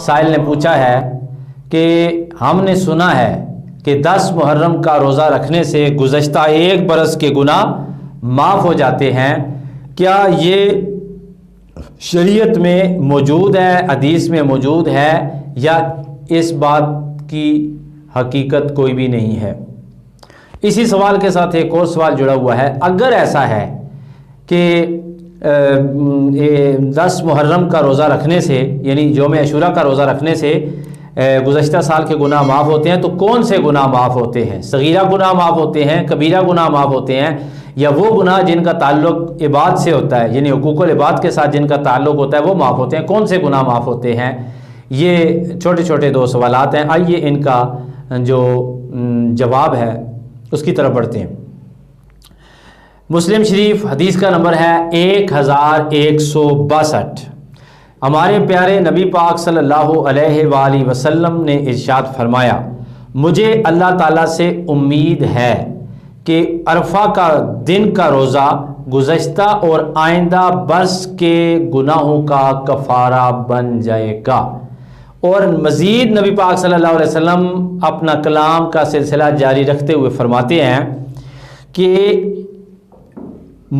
سائل نے پوچھا ہے کہ ہم نے سنا ہے کہ 10 محرم کا روزہ رکھنے سے گزشتہ 1 برس کے گناہ معاف ہو جاتے ہیں، کیا یہ شریعت میں موجود ہے، حدیث میں موجود ہے، یا اس بات کی حقیقت کوئی بھی نہیں ہے؟ اسی سوال کے ساتھ ایک اور سوال جڑا ہوا ہے، اگر ایسا ہے کہ 10 محرم کا روزہ رکھنے سے، یعنی یوم عاشوراء کا روزہ رکھنے سے گزشتہ سال کے گناہ معاف ہوتے ہیں، تو کون سے گناہ معاف ہوتے ہیں؟ صغیرہ گناہ معاف ہوتے ہیں، کبیرہ گناہ معاف ہوتے ہیں، یا وہ گناہ جن کا تعلق عباد سے ہوتا ہے، یعنی حقوق العباد کے ساتھ جن کا تعلق ہوتا ہے وہ معاف ہوتے ہیں؟ کون سے گناہ معاف ہوتے ہیں؟ یہ چھوٹے چھوٹے 2 سوالات ہیں، آئیے ان کا جو جواب ہے اس کی طرف بڑھتے ہیں۔ مسلم شریف حدیث کا نمبر ہے 1162۔ ہمارے پیارے نبی پاک صلی اللہ علیہ وآلہ وسلم نے ارشاد فرمایا، مجھے اللہ تعالیٰ سے امید ہے کہ عرفہ کا دن کا روزہ گزشتہ اور آئندہ برس کے گناہوں کا کفارہ بن جائے گا۔ اور مزید نبی پاک صلی اللہ علیہ وسلم اپنا کلام کا سلسلہ جاری رکھتے ہوئے فرماتے ہیں کہ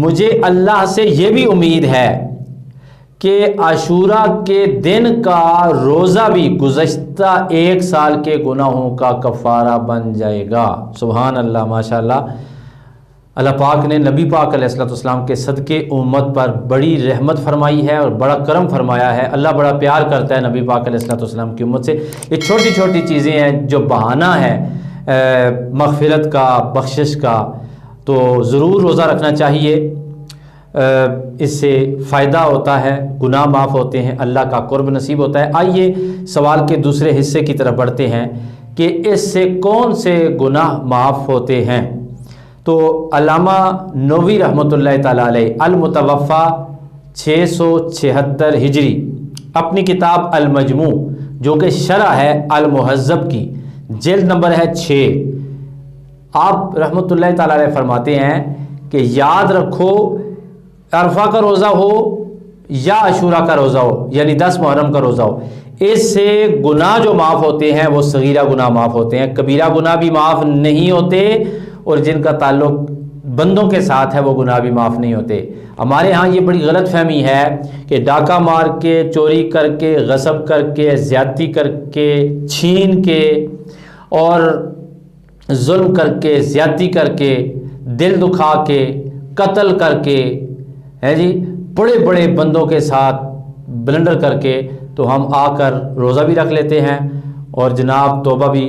مجھے اللہ سے یہ بھی امید ہے کہ عاشوراء کے دن کا روزہ بھی گزشتہ 1 سال کے گناہوں کا کفارہ بن جائے گا۔ سبحان اللہ، ماشاءاللہ، اللہ پاک نے نبی پاک علیہ السلام کے صدقے امت پر بڑی رحمت فرمائی ہے اور بڑا کرم فرمایا ہے۔ اللہ بڑا پیار کرتا ہے نبی پاک علیہ السلام کی امت سے۔ یہ چھوٹی چھوٹی چیزیں ہیں جو بہانہ ہے مغفرت کا، بخشش کا، تو ضرور روزہ رکھنا چاہیے، اس سے فائدہ ہوتا ہے، گناہ معاف ہوتے ہیں، اللہ کا قرب نصیب ہوتا ہے۔ آئیے سوال کے دوسرے حصے کی طرف بڑھتے ہیں کہ اس سے کون سے گناہ معاف ہوتے ہیں۔ تو علامہ نووی رحمۃ اللہ تعالیٰ علیہ المتوفیٰ 676 ہجری اپنی کتاب المجموع جو کہ شرح ہے المہذب کی، جلد نمبر ہے 6، آپ رحمۃ اللہ تعالیٰ علیہ فرماتے ہیں کہ یاد رکھو، عرفہ کا روزہ ہو یا عاشوراء کا روزہ ہو، یعنی 10 محرم کا روزہ ہو، اس سے گناہ جو معاف ہوتے ہیں وہ صغیرہ گناہ معاف ہوتے ہیں، کبیرہ گناہ بھی معاف نہیں ہوتے، اور جن کا تعلق بندوں کے ساتھ ہے وہ گناہ بھی معاف نہیں ہوتے۔ ہمارے ہاں یہ بڑی غلط فہمی ہے کہ ڈاکہ مار کے، چوری کر کے، غصب کر کے، زیادتی کر کے، چھین کے اور ظلم کر کے، زیادتی کر کے، دل دکھا کے، قتل کر کے، ہے جی، بڑے بڑے بندوں کے ساتھ بلنڈر کر کے تو ہم آ کر روزہ بھی رکھ لیتے ہیں اور جناب توبہ بھی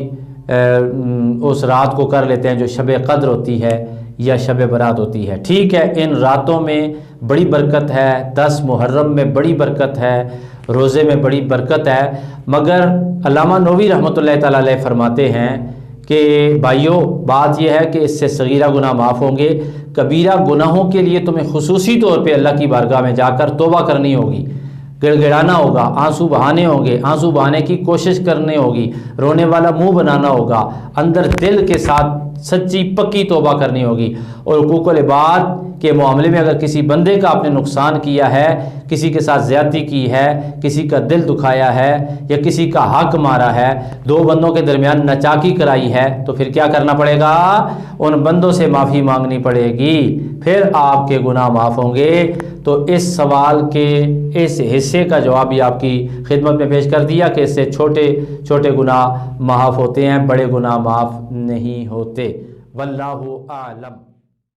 اس رات کو کر لیتے ہیں جو شب قدر ہوتی ہے یا شب برات ہوتی ہے۔ ٹھیک ہے، ان راتوں میں بڑی برکت ہے، 10 محرم میں بڑی برکت ہے، روزے میں بڑی برکت ہے، مگر علامہ نووی رحمۃ اللہ تعالیٰ علیہ فرماتے ہیں کہ بھائیو، بات یہ ہے کہ اس سے صغیرہ گناہ معاف ہوں گے، کبیرہ گناہوں کے لیے تمہیں خصوصی طور پہ اللہ کی بارگاہ میں جا کر توبہ کرنی ہوگی، گڑ گڑانا ہوگا، آنسو بہانے ہوں گے، آنسو بہانے کی کوشش کرنی ہوگی، رونے والا منہ بنانا ہوگا، اندر دل کے ساتھ سچی پکی توبہ کرنی ہوگی، اور حقوق العباد کے معاملے میں اگر کسی بندے کا آپ نے نقصان کیا ہے، کسی کے ساتھ زیادتی کی ہے، کسی کا دل دکھایا ہے یا کسی کا حق مارا ہے، 2 بندوں کے درمیان ناچاکی کرائی ہے، تو پھر کیا کرنا پڑے گا؟ ان بندوں سے معافی مانگنی پڑے گی، پھر آپ کے گناہ معاف ہوں گے۔ تو اس سوال کے اس حصے کا جواب بھی آپ کی خدمت میں پیش کر دیا کہ اس سے چھوٹے چھوٹے گناہ معاف ہوتے ہیں، بڑے گناہ معاف نہیں ہوتے۔ واللہ اعلم۔